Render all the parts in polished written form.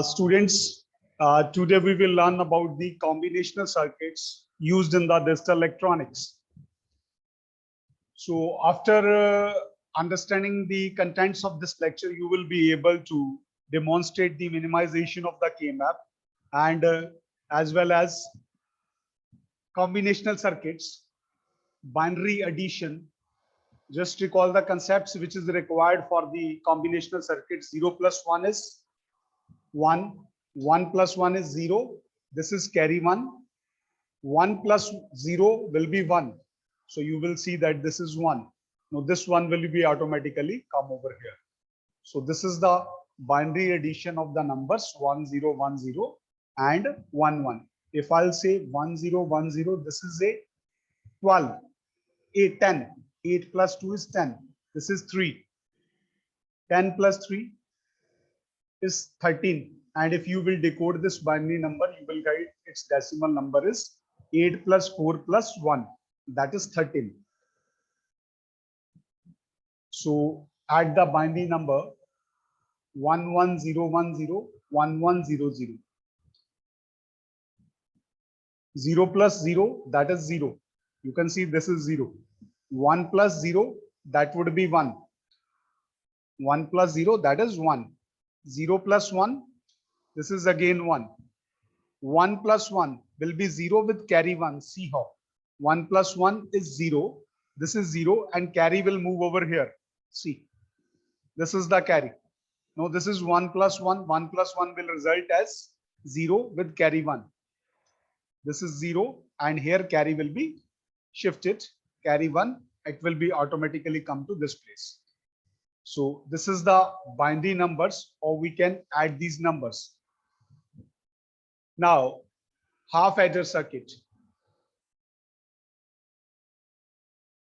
Students, today we will learn about the combinational circuits used in the digital electronics. So after understanding the contents of this lecture, you will be able to demonstrate the minimization of the K-map and as well as combinational circuits, binary addition. Just recall the concepts which is required for the combinational circuit. 0 plus 1 is 1, 1 plus 1 is 0. This is carry 1. 1 plus 0 will be 1. So you will see that this is 1. Now this one will be automatically come over here. So this is the binary addition of the numbers 1 0 1 0 and 1 1. If I'll say 1 0 1 0, this is a 12, a 10. 8 plus 2 is 10. This is 3. 10 plus 3 is 13. And if you will decode this binary number, you will get its decimal number is 8 plus 4 plus 1. That is 13. So add the binary number 11010 1100. 0 plus 0, that is 0. You can see this is 0. 1 plus 0, that would be 1. 1 plus 0, that is 1. 0 plus 1, this is again 1. 1 plus 1 will be 0 with carry 1. See how 1 plus 1 is 0. This is 0 and carry will move over here. See, this is the carry. Now this is 1 plus 1. 1 plus 1 will result as 0 with carry 1. This is 0 and here carry will be shifted. Carry 1, it will be automatically come to this place. So this is the binary numbers, or we can add these numbers. Now, half adder circuit.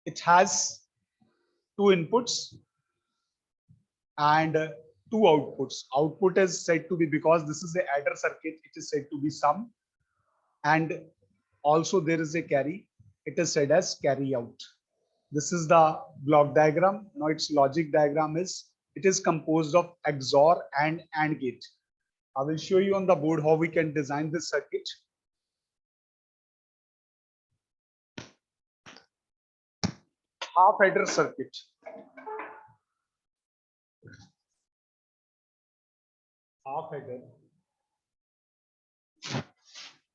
It has two inputs and two outputs. Output is said to be, because this is the adder circuit, it is said to be sum, and also there is a carry. It is said as carry out. This is the block diagram. Now its logic diagram is, it is composed of XOR and AND gate. I will show you on the board how we can design this circuit. Half adder circuit. Half adder.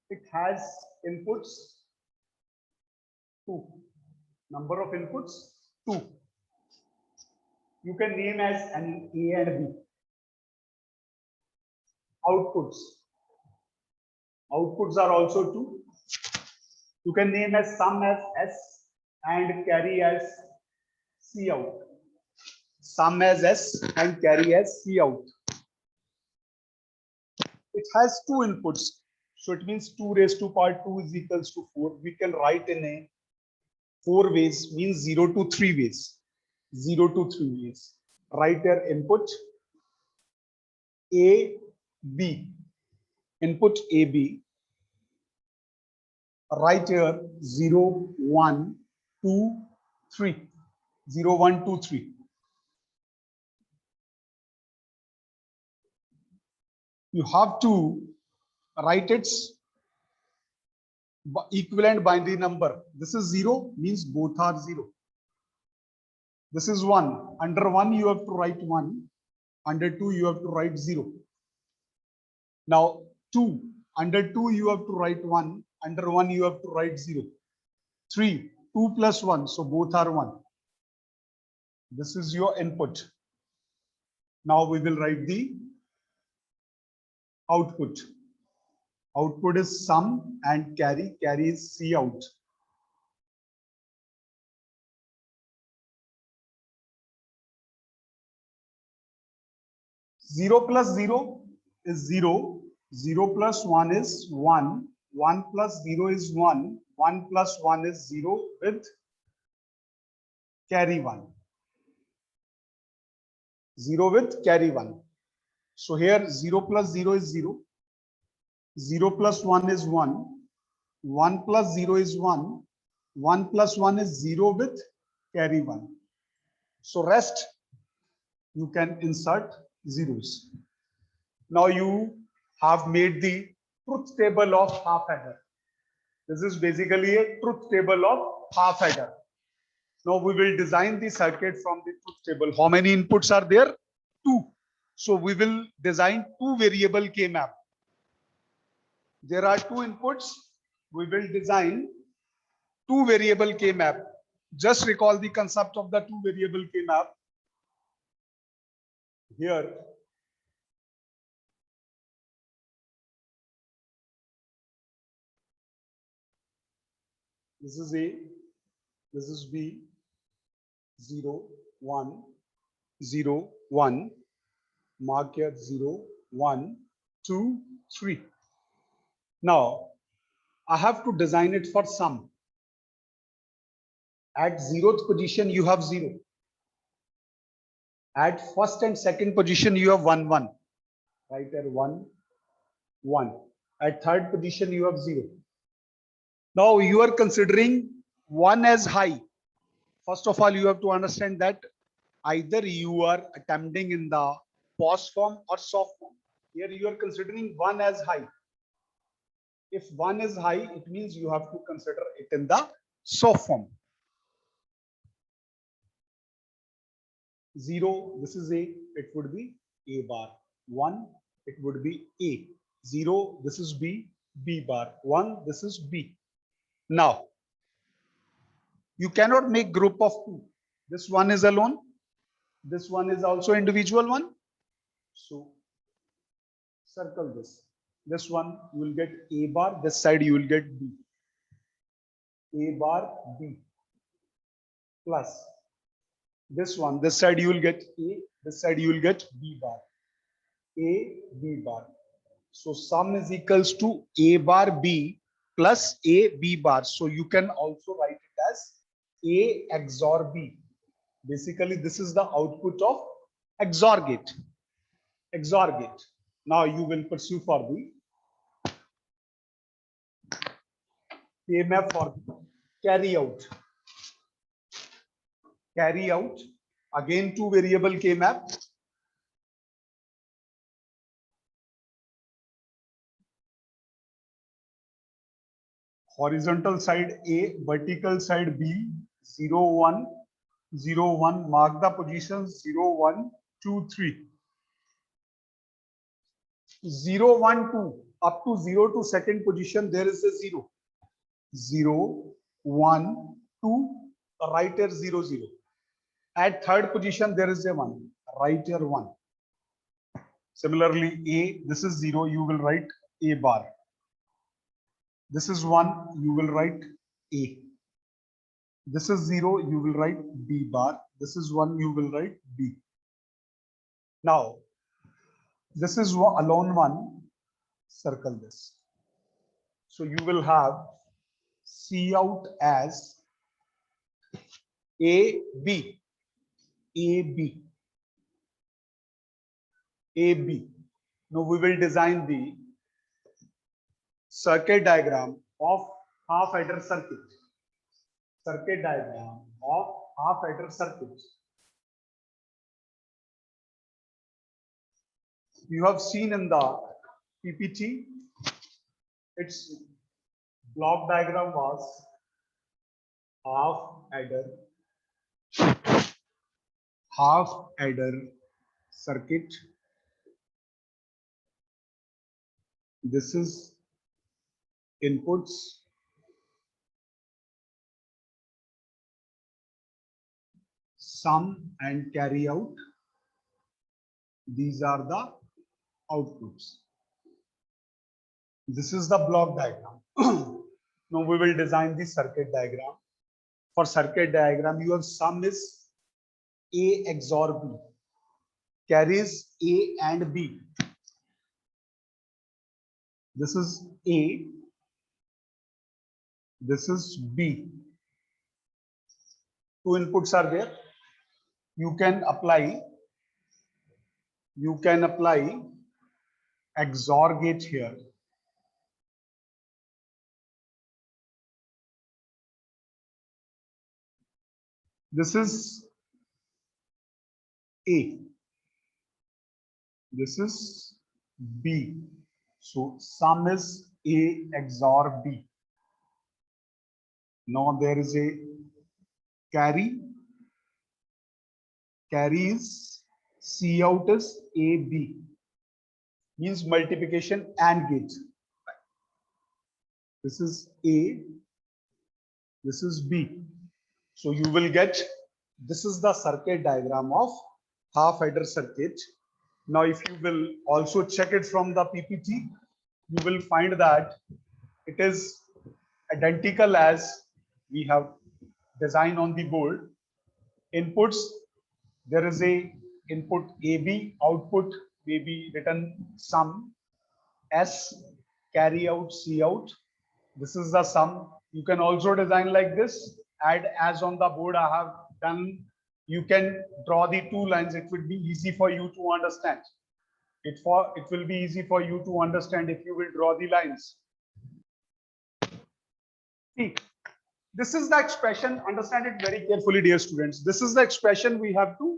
It has inputs 2. Number of inputs 2. You can name as an A and B. Outputs. Outputs are also 2. You can name as sum as S and carry as C out. Sum as S and carry as C out. It has 2 inputs. So it means 2 raised to power 2 is equals to 4. We can write in a 4 ways, means 0 to 3 ways. 0 to 3 ways. Write your input A, B. Input A, B. Write here 0, 1, 2, 3. 0, 1, 2, 3. You have to write its equivalent binary number. This is 0, means both are 0. This is 1. Under 1, you have to write 1. Under 2, you have to write 0. Now, 2. Under 2, you have to write 1. Under 1, you have to write 0. 3. 2 plus 1. So both are 1. This is your input. Now we will write the output. Output is sum and carry. Carry is C out. Zero plus 0 is 0. 0 plus 1 is 1. 1 plus 0 is 1. 1 plus 1 is 0 with carry 1. 0 with carry 1. So here 0 plus 0 is 0. 0 plus 1 is 1. 1 plus 0 is 1. 1 plus 1 is 0 with carry 1. So rest you can insert zeros. Now you have made the truth table of half adder. This is basically a truth table of half adder. Now we will design the circuit from the truth table. How many inputs are there? 2. So we will design 2 variable K map. There are 2 inputs. We will design 2 variable K map. Just recall the concept of the 2 variable K map. Here, this is A, this is B, 0, 1, 0, 1, mark here 0, 1, 2, 3. Now, I have to design it for sum. At 0th position, you have 0. At first and second position, you have 1, 1. Right there, 1, 1. At third position, you have 0. Now, you are considering 1 as high. First of all, you have to understand that either you are attempting in the pause form or soft form. Here, you are considering 1 as high. If 1 is high, it means you have to consider it in the soft form. 0, this is A, it would be A bar. 1, it would be A. 0, this is B, B bar. 1, this is B. Now, you cannot make group of 2. This one is alone. This one is also individual one. So, circle this. This one you will get A bar. This side you will get B. A bar, B. Plus this one. This side you will get A. This side you will get B bar. A, B bar. So, sum is equals to A bar, B plus A, B bar. So, you can also write it as A XOR B. Basically, this is the output of XOR gate. XOR gate. Now you will pursue for the K map for carry out. Carry out. Again, 2 variable K map. Horizontal side A, vertical side B, 0, 1, 0, 1. Mark the positions 0, 1, 2, 3. 0, 1, 2. Up to 0 to second position, there is a 0. 0, 1, 2. Right here 0, 0. At third position, there is a 1. Right here 1. Similarly, A, this is 0. You will write A bar. This is 1. You will write A. This is 0. You will write B bar. This is 1. You will write B. Now, this is alone 1. Circle this. So you will have C out as A, B. A, B. A, B. Now we will design the circuit diagram of half adder circuit. Circuit diagram of half adder circuit. You have seen in the PPT, its block diagram was half adder circuit. This is inputs, sum and carry out. These are the outputs. This is the block diagram. Now we will design the circuit diagram. For circuit diagram, your sum is A XOR B. Carries A and B. This is A. This is B. 2 inputs are there. You can apply XOR gate here. This is A. This is B. So sum is A XOR B. Now there is a carry. Carry is C out is AB. Means multiplication AND gate. This is A. This is B. So you will get, this is the circuit diagram of half adder circuit. Now if you will also check it from the PPT, you will find that it is identical as we have designed on the board. Inputs, there is a input AB, output may be written sum, S, carry out, C out. This is the sum. You can also design like this, add as on the board I have done. You can draw the two lines. It would be easy for you to understand. It will be easy for you to understand if you will draw the lines. See, this is the expression. Understand it very carefully, dear students. This is the expression we have to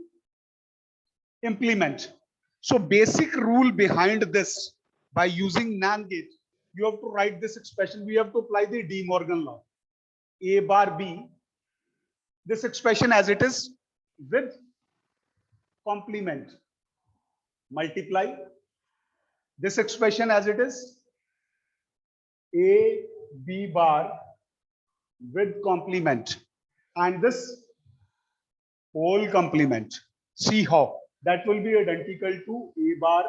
implement. So basic rule behind this, by using NAND gate, you have to write this expression. We have to apply the De Morgan law. A bar B, this expression as it is with complement. Multiply this expression as it is A B bar with complement, and this whole complement. See how that will be identical to A bar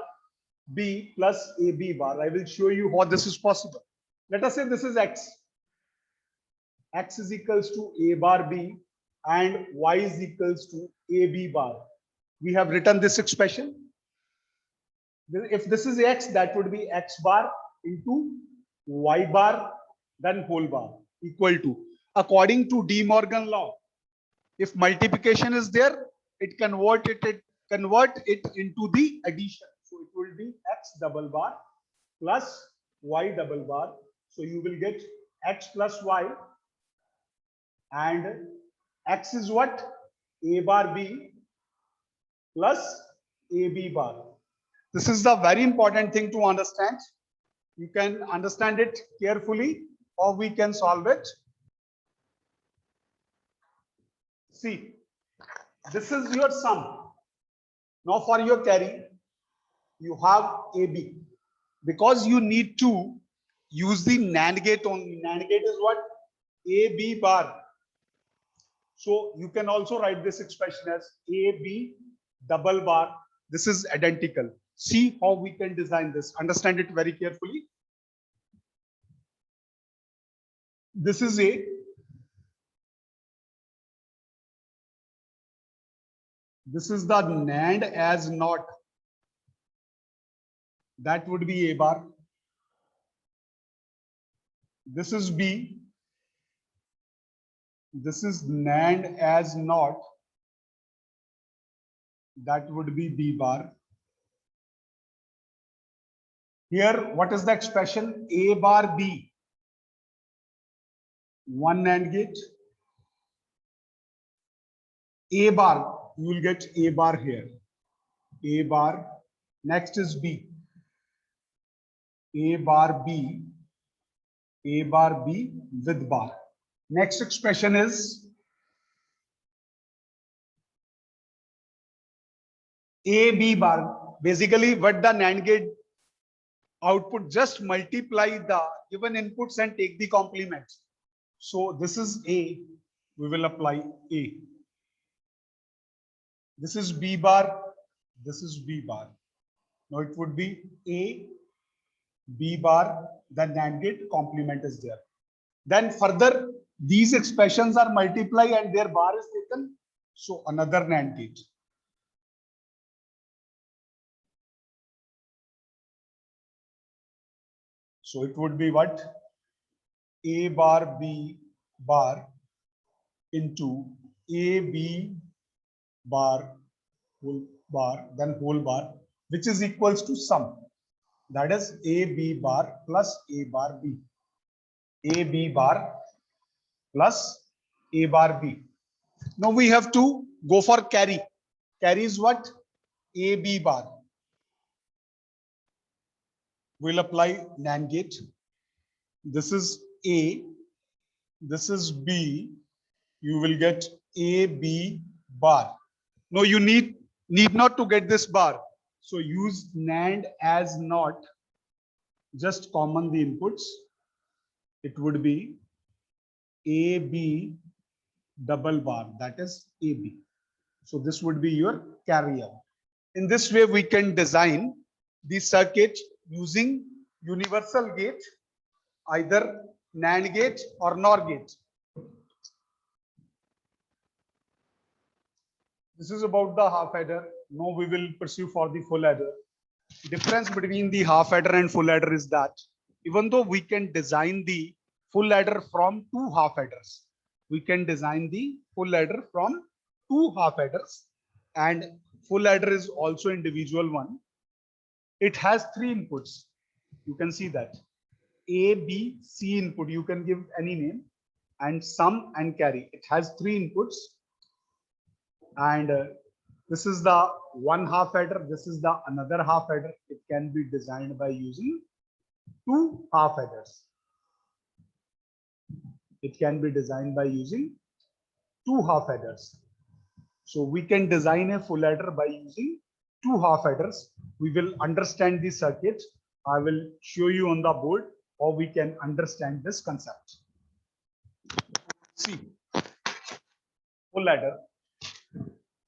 B plus AB bar. I will show you how this is possible. Let us say this is X. X is equals to A bar B and Y is equals to AB bar. We have written this expression. If this is X, that would be X bar into Y bar, then whole bar, equal to. According to De Morgan law, if multiplication is there, it convert it into the addition. So it will be X double bar plus Y double bar. So you will get X plus Y, and X is what? A bar B plus AB bar. This is the very important thing to understand. You can understand it carefully, or we can solve it. See, this is your sum. Now for your carry, you have AB. Because you need to use the NAND gate only. NAND gate is what? AB bar. So you can also write this expression as AB double bar. This is identical. See how we can design this. Understand it very carefully. This is A. This is the NAND as NOT. That would be A bar. This is B. This is NAND as NOT. That would be B bar. Here, what is the expression? A bar B. One NAND gate. A bar, you will get A bar here. A bar. Next is B. A bar B. A bar B with bar. Next expression is AB bar. Basically, what the NAND gate output, just multiply the given inputs and take the complements. So this is A. We will apply A. This is B bar. This is B bar. Now it would be A, B bar, then NAND gate complement is there. Then further, these expressions are multiplied and their bar is taken. So another NAND gate. So it would be what? A bar B bar into A B bar whole bar, then whole bar, which is equals to sum. That is A B bar plus A bar B. A B bar plus A bar B. Now we have to go for carry. Carry is what? A B bar. We'll apply NAND gate. This is A, this is B. You will get A, B bar. No, you need not to get this bar. So use NAND as not, just common the inputs. It would be A, B double bar, that is AB. So this would be your carrier. In this way, we can design the circuit using universal gate, either NAND gate or NOR gate. This is about the half adder. Now we will pursue for the full adder. Difference between the half adder and full adder is that even though we can design the full adder from two half adders, we can design the full adder from two half adders, and full adder is also individual one. It has three inputs. You can see that A, B, C input. You can give any name, and sum and carry. It has three inputs, and this is the one half adder. This is the another half adder. It can be designed by using two half adders. It can be designed by using two half adders. So we can design a full adder by using two half adders. We will understand the circuit. I will show you on the board how we can understand this concept. See, full adder.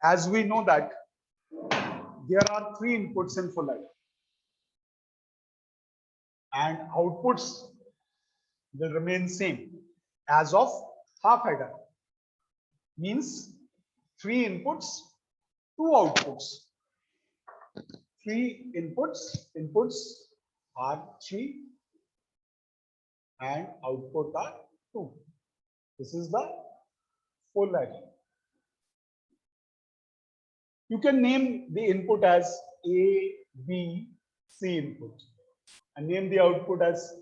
As we know that there are three inputs in full adder, and outputs will remain same as of half adder. Means three inputs, two outputs. Three inputs are three, and output are two. This is the full adder. You can name the input as A, B, C input, and name the output as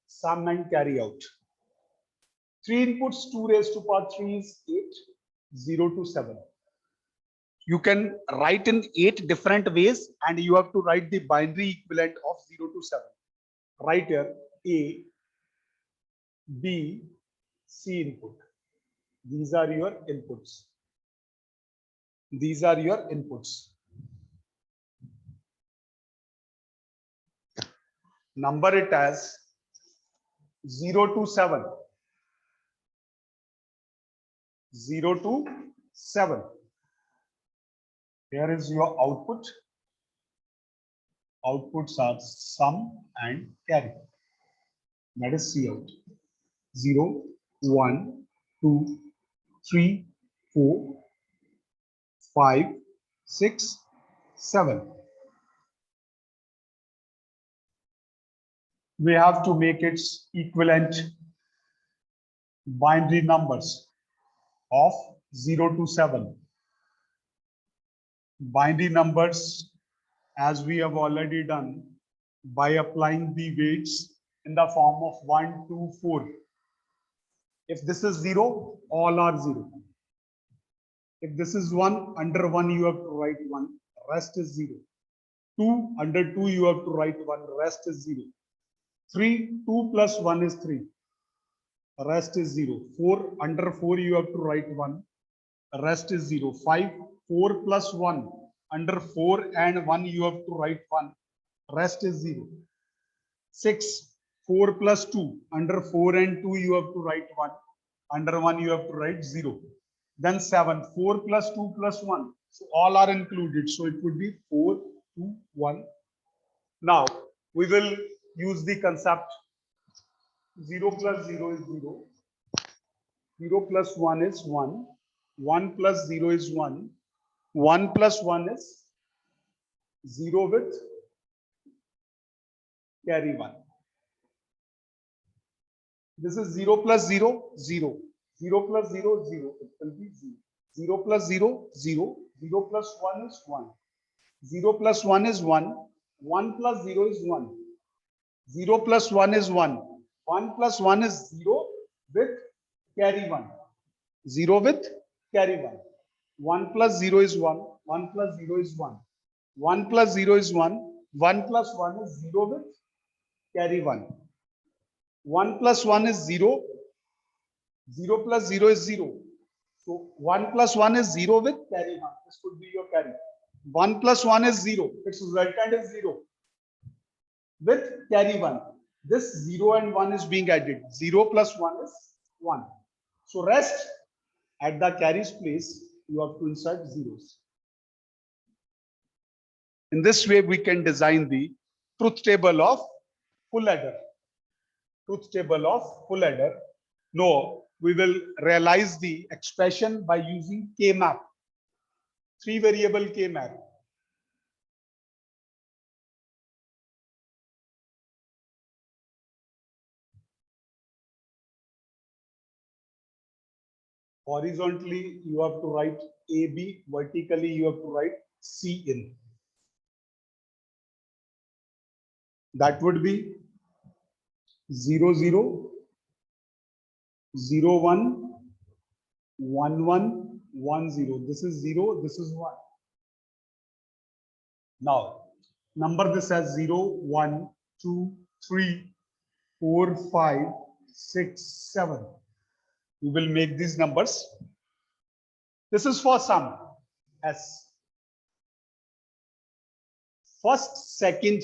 sum and carry out. Three inputs, 2 raised to power 3 is 8, 0 to 7. You can write in 8 different ways, and you have to write the binary equivalent of 0 to 7. Right here, A, B, C input. These are your inputs. These are your inputs. Number it as 0 to 7. 0 to 7. Here is your output. Outputs are sum and carry. That is C out. 0, 1, 2, 3, 4, 5, 6, 7. We have to make its equivalent binary numbers of 0 to 7. Binary numbers, as we have already done, by applying the weights in the form of 1, 2, 4. If this is 0, all are 0. If this is 1, under 1 you have to write 1, rest is 0. 2, under 2 you have to write 1, rest is 0. 3, 2 plus 1 is 3, rest is 0. 4, under 4 you have to write 1, rest is 0. 5, 4 plus 1, under 4 and 1 you have to write 1, rest is 0. 6, 4 plus 2, under 4 and 2 you have to write 1, under 1 you have to write 0. Then 7, 4 plus 2 plus 1, so all are included, so it would be 4, 2, 1. Now we will use the concept 0 plus 0 is 0, 0 plus 1 is 1, 1 plus 0 is 1, 1 plus 1 is 0 with carry 1. This is 0 plus 0, 0. 0 plus 0, 0. It will be 0. 0 plus 0, 0. 0 plus 1 is 1. 0 plus 1 is 1. 1 plus 0 is 1. 0 plus 1 is 1. 1 plus 1 is 0 with carry 1. 0 with carry 1. 1 plus 0 is 1. 1 plus 0 is 1. 1 plus 0 is 1. 1 plus 1 is 0 with carry 1. 1 plus 1 is 0. 0 plus 0 is 0. So 1 plus 1 is 0 with carry 1. This could be your carry. 1 plus 1 is 0. Its resultant is 0 with carry 1. This 0 and 1 is being added. 0 plus 1 is 1. So rest at the carry's place, you have to insert zeros. In this way, we can design the truth table of full adder. Truth table of full adder. No, we will realize the expression by using K-map. 3-variable K-map. Horizontally, you have to write AB. Vertically, you have to write C in. That would be 0, 0, 0, 1, 1, 1, 1, 0. This is 0, this is 1. Now, number this as 0, 1, 2, 3, 4, 5, 6, 7. We will make these numbers. This is for sum. S. First, second,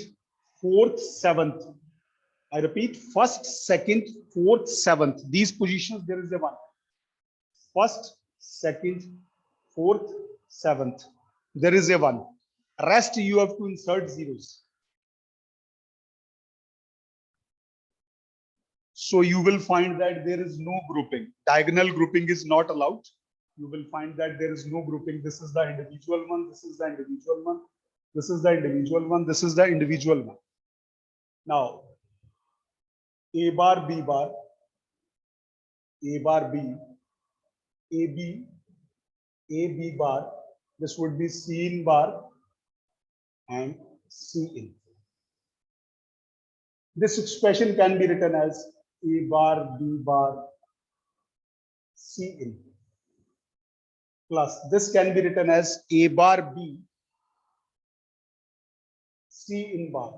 fourth, seventh. I repeat, first, second, fourth, seventh. These positions, there is a 1. First, second, fourth, seventh. There is a 1. Rest, you have to insert zeros. So you will find that there is no grouping. Diagonal grouping is not allowed. You will find that there is no grouping. This is the individual one. This is the individual one. This is the individual one. This is the individual one. Now, A bar, B bar, A bar, B, A, B, A, B bar. This would be C in bar and C in. This expression can be written as A bar, B bar, C in. Plus, this can be written as A bar, B, C in bar.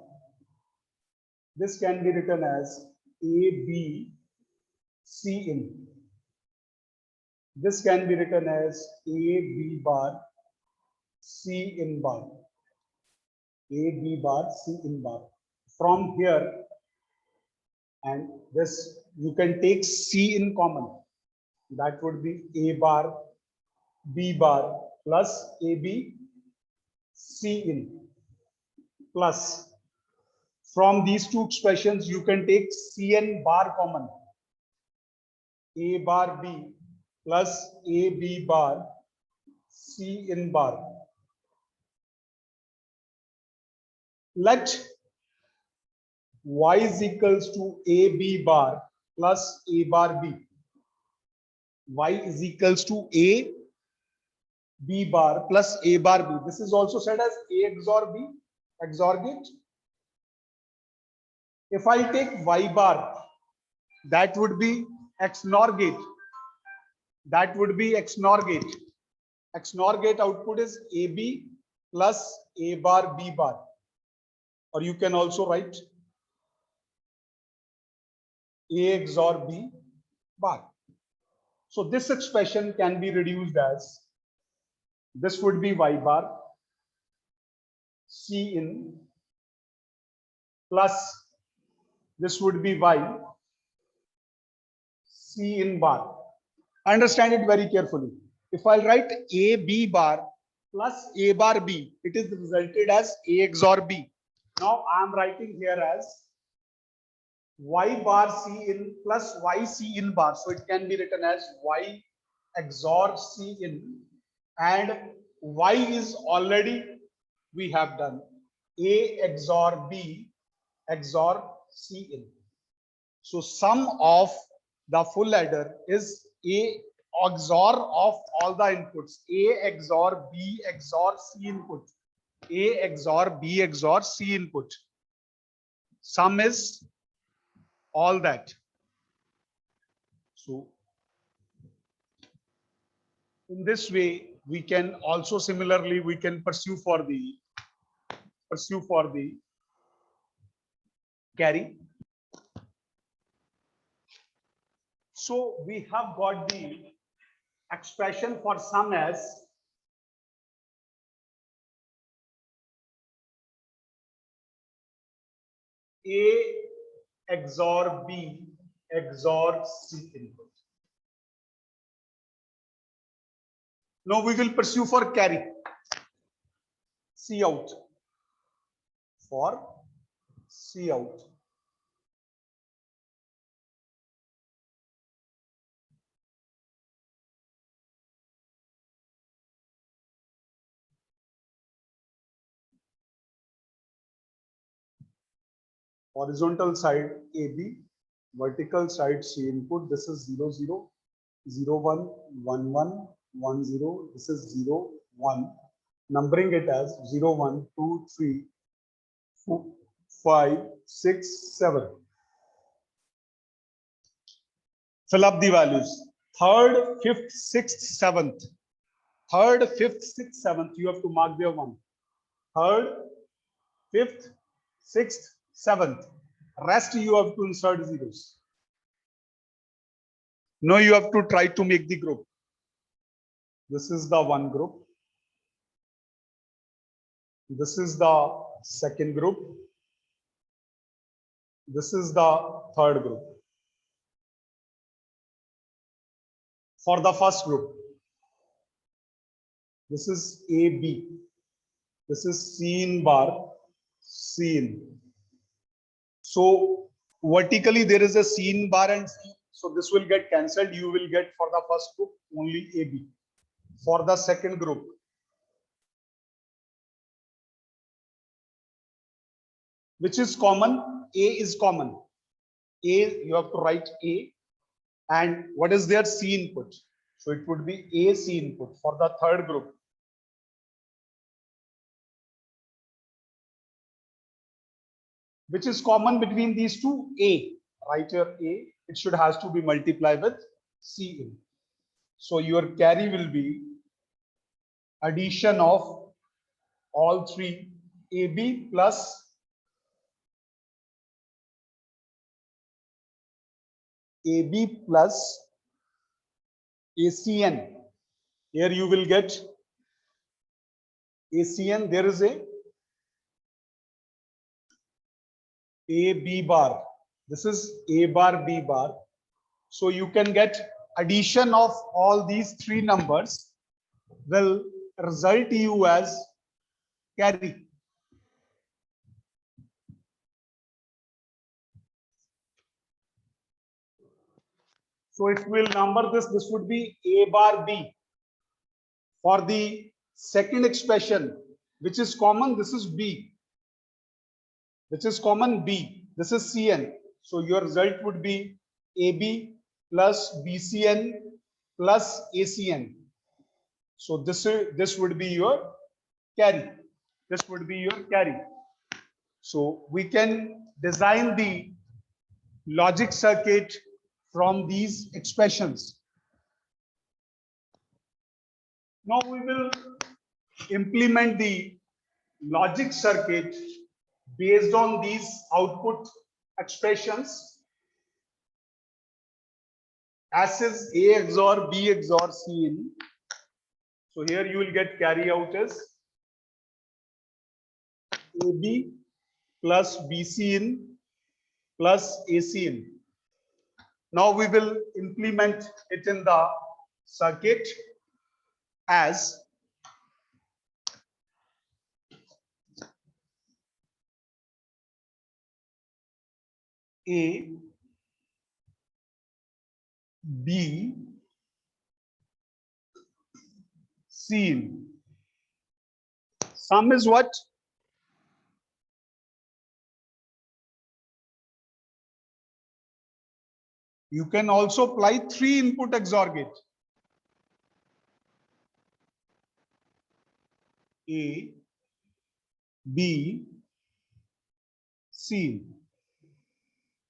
This can be written as A, B, C in. This can be written as A, B bar, C in bar. A, B bar, C in bar. From here, and this, you can take C in common. That would be A bar, B bar plus AB, C in. Plus, from these two expressions, you can take Cn bar common. A bar B plus AB bar, C in bar. Let y is equals to AB bar plus A bar B. Y is equals to A B bar plus A bar B. This is also said as A XOR B, XOR gate. If I take Y bar, that would be XNOR gate. That would be XNOR gate. XNOR gate output is AB plus A bar B bar. Or you can also write A XOR B bar. So this expression can be reduced as, this would be Y bar, C in, plus this would be Y, C in bar. Understand it very carefully. If I write A B bar plus A bar B, it is resulted as A XOR B. Now I am writing here as Y bar C in plus Y C in bar. So it can be written as Y XOR C in, and Y is already we have done A XOR B XOR C in. So sum of the full adder is A XOR of all the inputs. A XOR B XOR C input. A XOR B XOR C input. Sum is all that. So in this way, we can also similarly we can pursue for the carry. So we have got the expression for sum as A XOR B XOR C input. Now we will pursue for carry. C out. For C out. Horizontal side AB, vertical side C input. This is 0 0, 0 1, 1 1, 1 0. This is 0 1. Numbering it as 0 1 2 3 4 5 6 7. Fill up the values. Third, fifth, sixth, seventh. Third, fifth, sixth, seventh. You have to mark there one. Third, fifth, sixth, seventh. Rest you have to insert zeros. Now you have to try to make the group. This is the one group. This is the second group. This is the third group. For the first group, this is AB. This is C in bar, C in. So vertically there is a C in bar and C. So this will get cancelled. You will get for the first group only AB. For the second group, which is common, A is common. A, you have to write A. And what is their C input? So it would be A C input for the third group. Which is common between these two? A. Write your A. It should has to be multiplied with C in. So your carry will be addition of all three AB plus AB plus ACN. Here you will get ACN. There is a B bar. This is A bar, B bar. So you can get addition of all these three numbers will result you as carry. So if we will number this would be A bar B. For the second expression, which is common, this is B. Which is common B. This is CN. So your result would be AB plus BCN plus ACN. So this would be your carry. This would be your carry. So we can design the logic circuit from these expressions. Now we will implement the logic circuit based on these output expressions. S is A XOR B XOR C in. So here you will get carry out as AB plus BC in plus AC in. Now we will implement it in the circuit as A, B, C in. Sum is what? You can also apply 3 input XOR gate. A, B, C.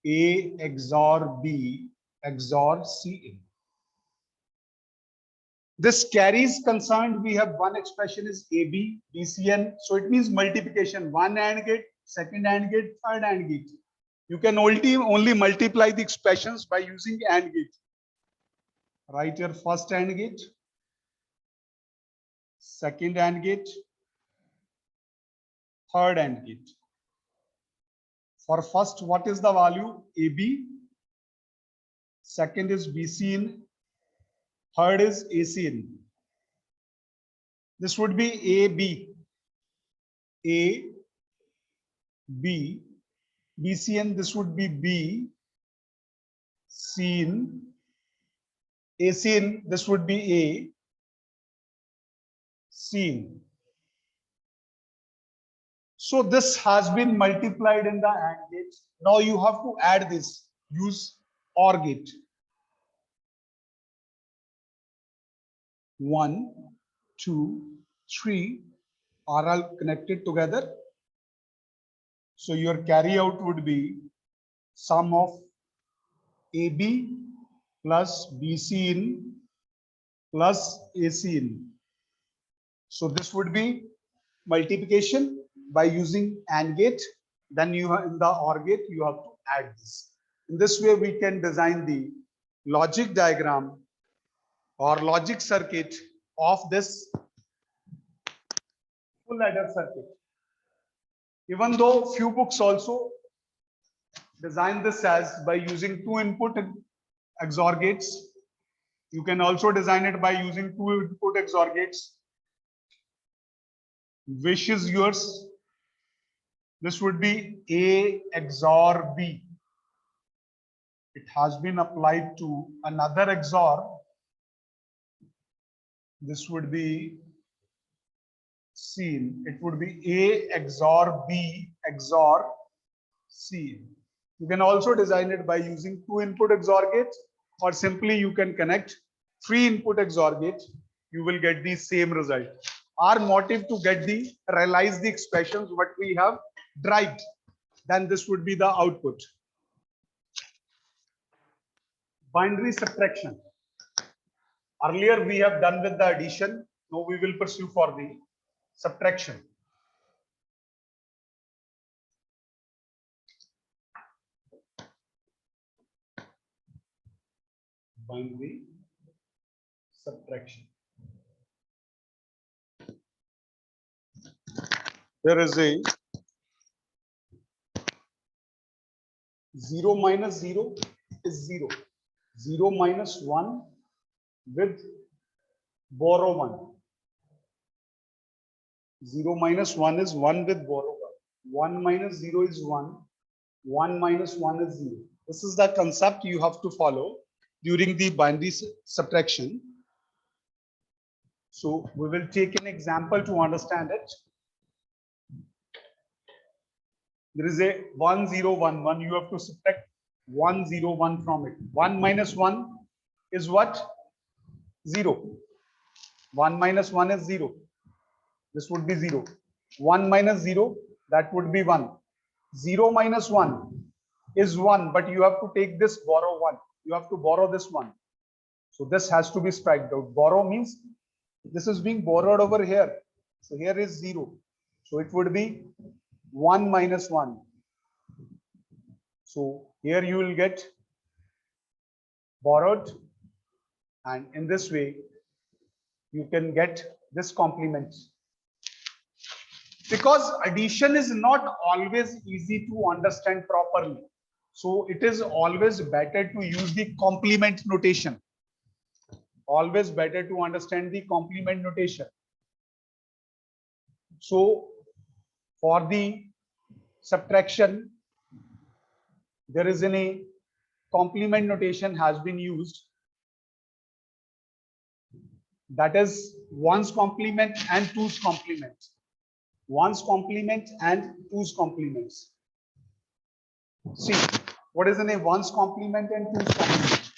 A XOR B XOR C in. This carry is concerned, we have one expression is AB, BCN. So it means multiplication, one AND gate, second AND gate, third AND gate. You can only multiply the expressions by using AND gate. Write your first AND gate, second AND gate, third AND gate. For first, what is the value? AB. Second is BC in. Third is AC in. This would be AB. A, B, BC in. This would be B, C in. AC in. This would be A, C in. So this has been multiplied in the AND gate. Now you have to add this. Use OR gate. 1, 2, 3 are all connected together. So your carry out would be sum of AB plus BC in plus AC in. So this would be multiplication by using AND gate. Then you have in the OR gate, you have to add this. In this way, we can design the logic diagram or logic circuit of this full adder circuit. Even though few books also design this as by using 2 input XOR gates, you can also design it by using 2 input XOR gates. Wish is yours. This would be A XOR B. It has been applied to another XOR. This would be C. It would be A XOR B XOR C. You can also design it by using 2 input XOR gates, or simply you can connect 3 input XOR gates. You will get the same result. Our motive to realize the expressions what we have derived. Then this would be the output. Binary subtraction. Earlier we have done with the addition. Now we will pursue for the subtraction. Binary subtraction. There is a 0 minus 0 is 0. 0 minus 1 with borrow 1. 0 minus 1 is 1 with borrow 1. 1 minus 0 is 1. 1 minus 1 is 0. This is the concept you have to follow during the binary subtraction. So we will take an example to understand it. There is a 1 0 1 1. You have to subtract 1 0 1 from it. 1 minus 1 is what? 0. 1 minus 1 is 0. This would be 0. 1 minus 0, that would be 1. 0 minus 1 is 1, but you have to take this borrow 1. You have to borrow this 1. So this has to be striked out. Borrow means this is being borrowed over here. So here is 0. So it would be 1 minus 1. So here you will get borrowed, and in this way you can get this complement. Because addition is not always easy to understand properly. So it is always better to use the complement notation. Always better to understand the complement notation. So for the subtraction, there is a complement notation has been used. That is 1's complement and 2's complement. 1's complement and 2's complements. See, what is in a 1's complement and 2's complement?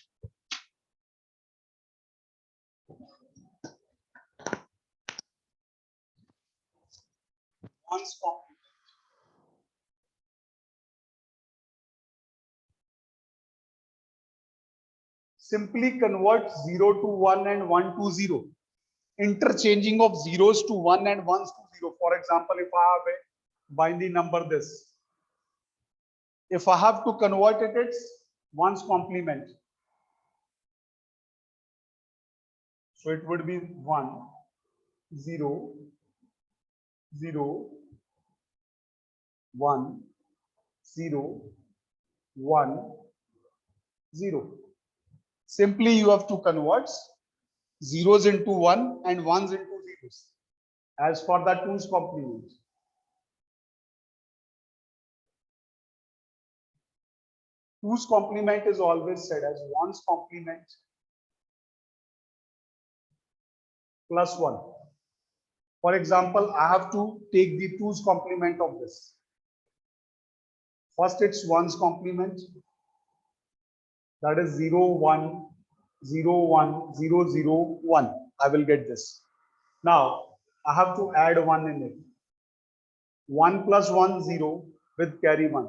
One's complement. Simply convert 0 to 1 and 1 to 0. Interchanging of zeros to 1 and 1s to 0. For example, if I have a binary number this, If I have to convert it, it's 1's complement. So it would be 1, 0, 0, 1, 0, 1, 0. Simply you have to convert zeros into 1 and ones into zeros as for the 2's complement. 2's complement is always said as 1's complement plus 1. For example, I have to take the 2's complement of this. First, it's 1's complement. That is 0, 1, 0, 1, 0, 0, 1. I will get this. Now, I have to add 1 in it. 1 plus 1, 0 with carry 1.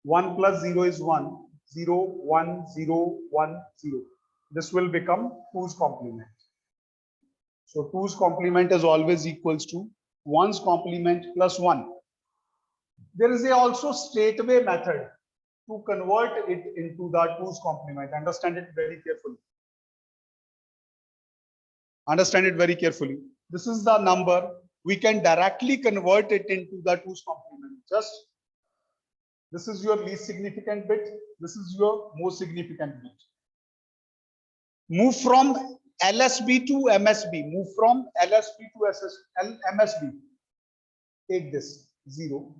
1 plus 0 is 1. 0, 1, 0, 1, 0. This will become 2's complement. So 2's complement is always equals to 1's complement plus 1. There is also straightaway method to convert it into the 2's complement. Understand it very carefully. Understand it very carefully. This is the number. We can directly convert it into the 2's complement. Just this is your least significant bit. This is your most significant bit. Move from LSB to MSB. Move from LSB to MSB. Take this 0.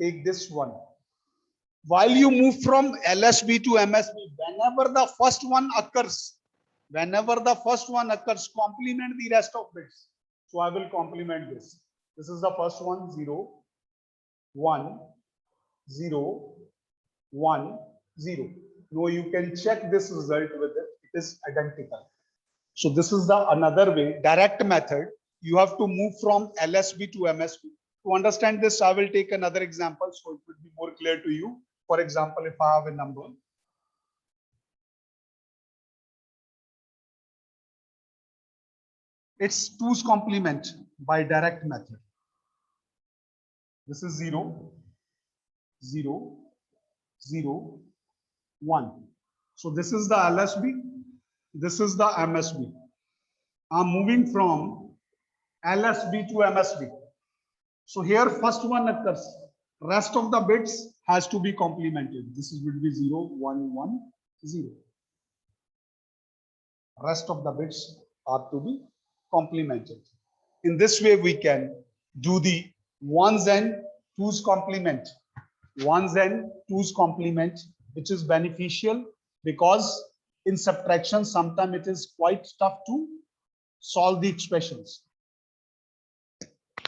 Take this 1. While you move from LSB to MSB, whenever the first one occurs, complement the rest of bits. So I will complement this. This is the first one, 0, 1, 0, 1, 0. Now you can check this result with it. It is identical. So this is the another way, direct method. You have to move from LSB to MSB. To understand this, I will take another example so it will be more clear to you. For example, if I have a number, it's 2's complement by direct method. This is 0, 0, 0, 1. So this is the LSB. This is the MSB. I'm moving from LSB to MSB. So here first one occurs. Rest of the bits has to be complemented. This would be 0, 1, 1, 0. Rest of the bits are to be complemented. In this way, we can do the 1's and 2's complement. 1's and 2's complement, which is beneficial because in subtraction, sometimes it is quite tough to solve the expressions.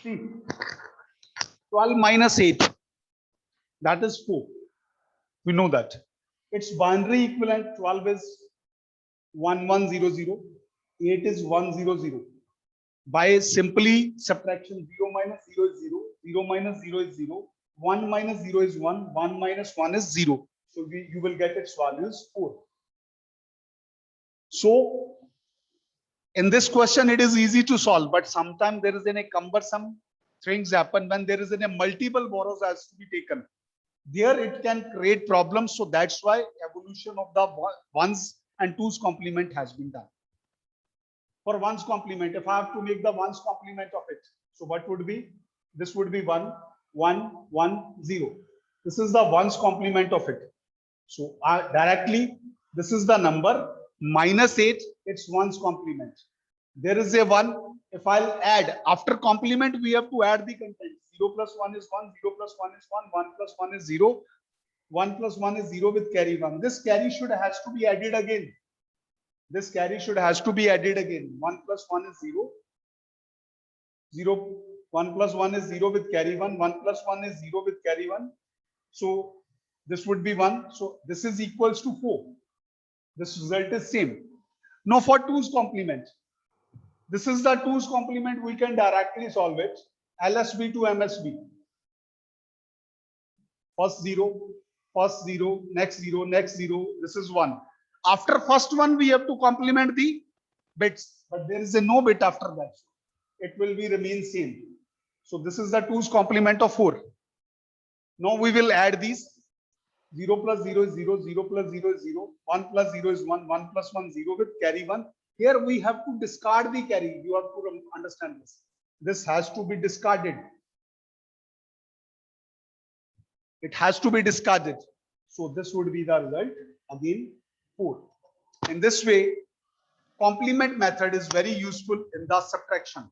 See, 12 minus 8, that is 4. We know that. Its binary equivalent 12 is 1100, 8 is 100. By simply subtraction, 0 minus 0 is 0, 0 minus 0 is 0, 1 minus 0 is 1, 1 minus 1 is 0. So you will get its value is 4. So in this question, it is easy to solve, but sometimes there is a cumbersome things happen when there is a multiple borrows has to be taken. There it can create problems. So that's why evolution of the 1's and 2's complement has been done. For 1's complement, if I have to make the 1's complement of it, so what would be? This would be 1, 1, 1, 0. This is the 1's complement of it. So directly, this is the number minus 8, it's 1's complement. There is a 1. If I'll add, after complement, we have to add the content. 0 plus 1 is 1, 0 plus 1 is 1, 1 plus 1 is 0, 1 plus 1 is 0 with carry 1. This carry has to be added again. This carry has to be added again. 1 plus 1 is 0. 0, 1 plus 1 is 0 with carry 1. 1 plus 1 is 0 with carry 1. So this would be 1. So this is equals to 4. This result is same. Now for 2's complement. This is the 2's complement. We can directly solve it. LSB to MSB. First 0, next 0, next 0. This is 1. After first one, we have to complement the bits, but there is a no bit after that. It will be remain same. So this is the 2's complement of 4. Now we will add these. 0 plus 0 is 0, 0 plus 0 is 0, 1 plus 0 is 1, 1 plus 1, 0 with carry 1. Here we have to discard the carry. You have to understand this. This has to be discarded. It has to be discarded. So this would be the result. Again, 4. In this way, complement method is very useful in the subtraction.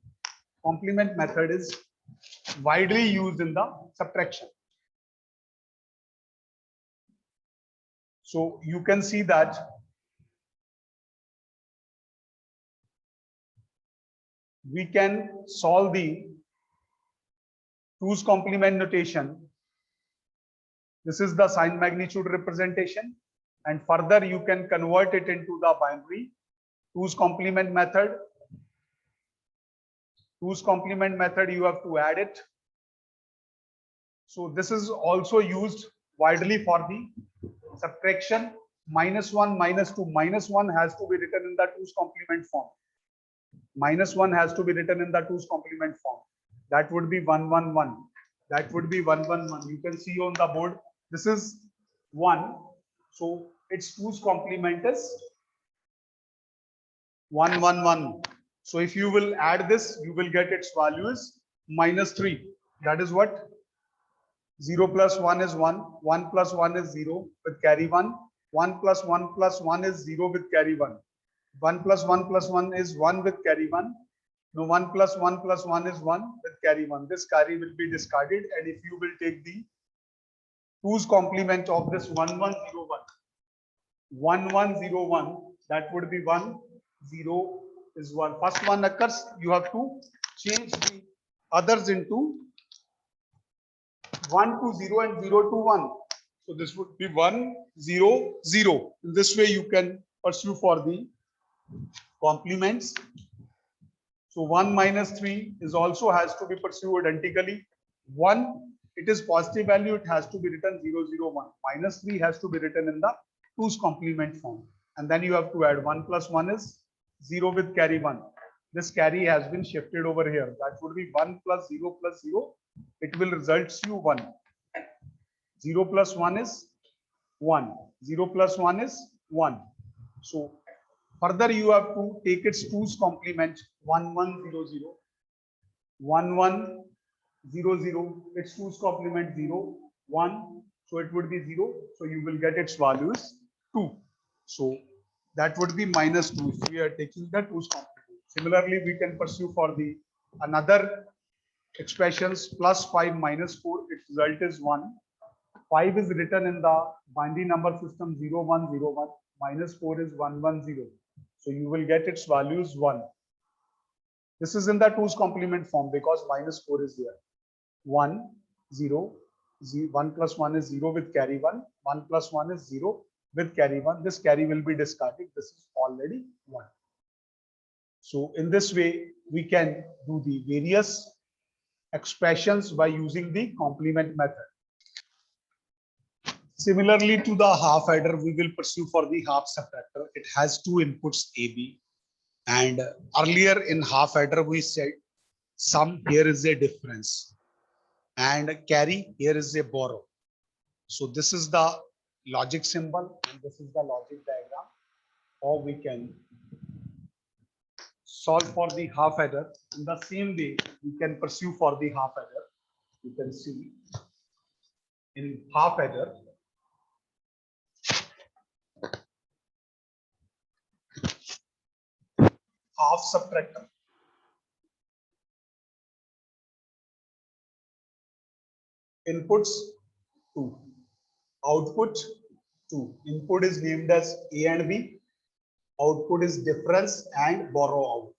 Complement method is widely used in the subtraction. So you can see that we can solve the 2's complement notation. This is the sign magnitude representation, and further you can convert it into the binary 2's complement method. 2's complement method, you have to add it. So this is also used widely for the subtraction. -1, -2, -1 has to be written in the 2's complement form. -1 has to be written in the 2's complement form. That would be 1, 1, 1. That would be 1, 1, 1. You can see on the board, this is 1. So its 2's complement is 1, 1, 1. So if you will add this, you will get its value is -3. That is what? 0 plus 1 is 1. 1 plus 1 is 0 with carry 1. 1 plus 1 plus 1 is 0 with carry 1. 1 plus 1 plus 1 is 1 with carry 1. No, 1 plus 1 plus 1 is 1 with carry 1. This carry will be discarded, and if you will take the 2's complement of this 1101, 1101, that would be 1, 0 is 1. First one occurs, you have to change the others into 1 to 0 and 0 to 1. So this would be 1, 0, 0. In this way, you can pursue for the complements. So 1 minus 3 is also has to be pursued identically. 1, it is positive value, it has to be written 0, 0, 1. Minus 3 has to be written in the 2's complement form. And then you have to add 1 plus 1 is 0 with carry 1. This carry has been shifted over here. That would be 1 plus 0 plus 0. It will result you 1. 0 plus 1 is 1. 0 plus 1 is 1. So further you have to take its 2's complement 1, 1, 0, 0. 1, 1, 0, 0. Its 2's complement 0, 1. So it would be 0. So you will get its values 2. So that would be minus 2 if we are taking the 2's complement. Similarly, we can pursue for the another expressions plus 5 minus 4. Its result is 1. 5 is written in the binary number system 0, 1, 0, 1. Minus 4 is 1, 1, 0. So you will get its values 1. This is in the 2's complement form because minus 4 is there. 1, 0, 1 plus 1 is 0 with carry 1. 1 plus 1 is 0 with carry 1. This carry will be discarded. This is already 1. So in this way, we can do the various expressions by using the complement method. Similarly to the half adder, we will pursue for the half subtractor. It has two inputs AB, and earlier in half adder we said sum here is a difference and carry here is a borrow. So this is the logic symbol and this is the logic diagram. Or we can solve for the half adder in the same way we can pursue for the half adder. You can see in half adder half subtractor. Inputs 2, output 2. Input is named as A and B. Output is difference and borrow out.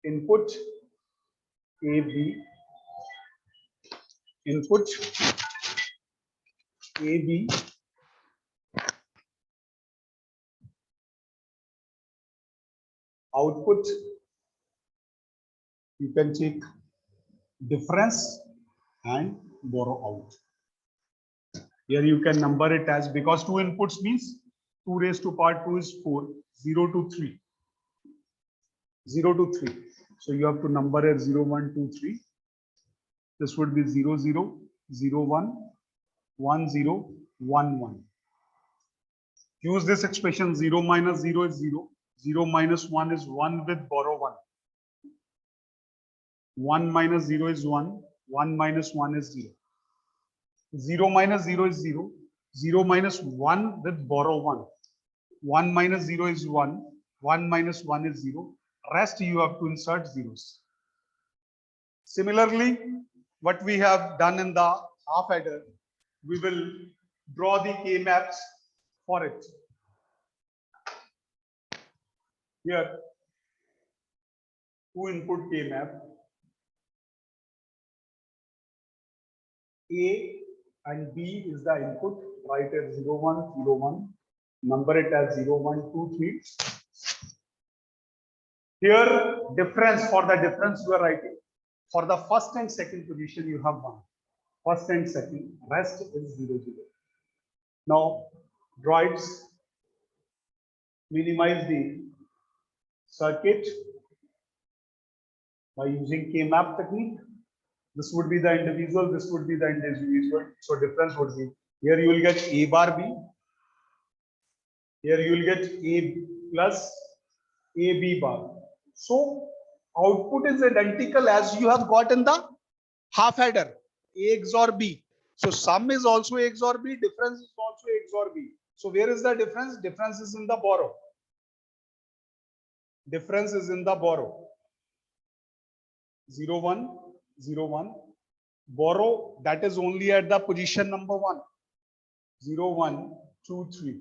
Input AB, input AB, output, you can take difference and borrow out. Here you can number it as, because 2 inputs means 2 raised to power 2 is 4, 0 to 3. 0 to 3. So you have to number it 0, 1, 2, 3. This would be 0, 0, 0, 1, 1, 0, 1, 1. Use this expression 0 minus 0 is 0. 0 minus 1 is 1 with borrow 1. 1 minus 0 is 1. 1 minus 1 is 0. 0 minus 0 is 0. 0 minus 1 with borrow 1. 1 minus 0 is 1. 1 minus 1 is 0. Rest you have to insert zeros. Similarly, what we have done in the half adder, we will draw the K maps for it. Here, 2 input K map. A and B is the input. Write as 0, 1, 0, 1. Number it as 0, 1, 2, 3. Here, difference, for the difference you are writing. For the first and second position, you have 1. First and second, rest is 0, 0. Now, draw it. Minimize the circuit by using K-map technique. This would be the individual, this would be the individual. So difference would be, here you will get A bar B. Here you will get A plus AB bar. So output is identical as you have got in the half adder, A XOR B. So sum is also A XOR B, difference is also A XOR B. So where is the difference? Difference is in the borrow. Difference is in the borrow. 0, 1, 0, 1. Borrow, that is only at the position number 1. 0, 1, 2, 3.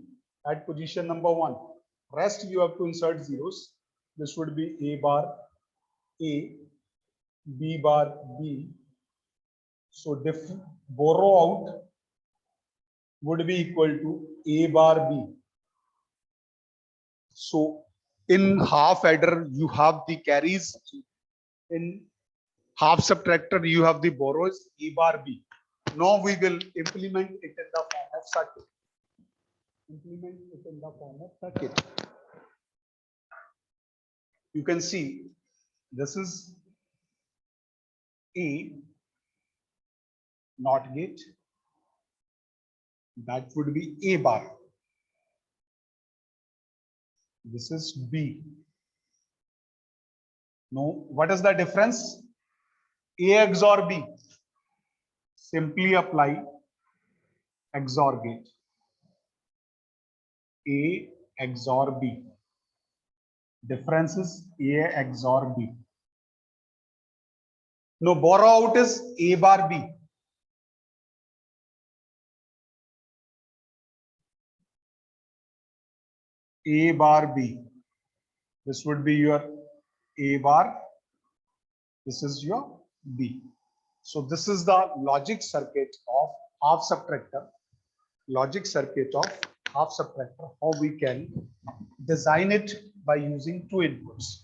At position number 1. Rest you have to insert zeros. This would be A bar A, B bar B. So borrow out would be equal to A bar B. So in half adder you have the carries. In half subtractor you have the borrows A bar B. Now we will implement it in the form of circuit. Implement it in the form of circuit. You can see this is A NOT gate. That would be A bar. This is B. Now, what is the difference? A XOR B. Simply apply XOR gate. A XOR B. Difference is A XOR B. Now, borrow out is A bar B. A bar B. This would be your A bar. This is your B. So this is the logic circuit of half subtractor. Logic circuit of half subtractor. How we can design it by using 2 inputs.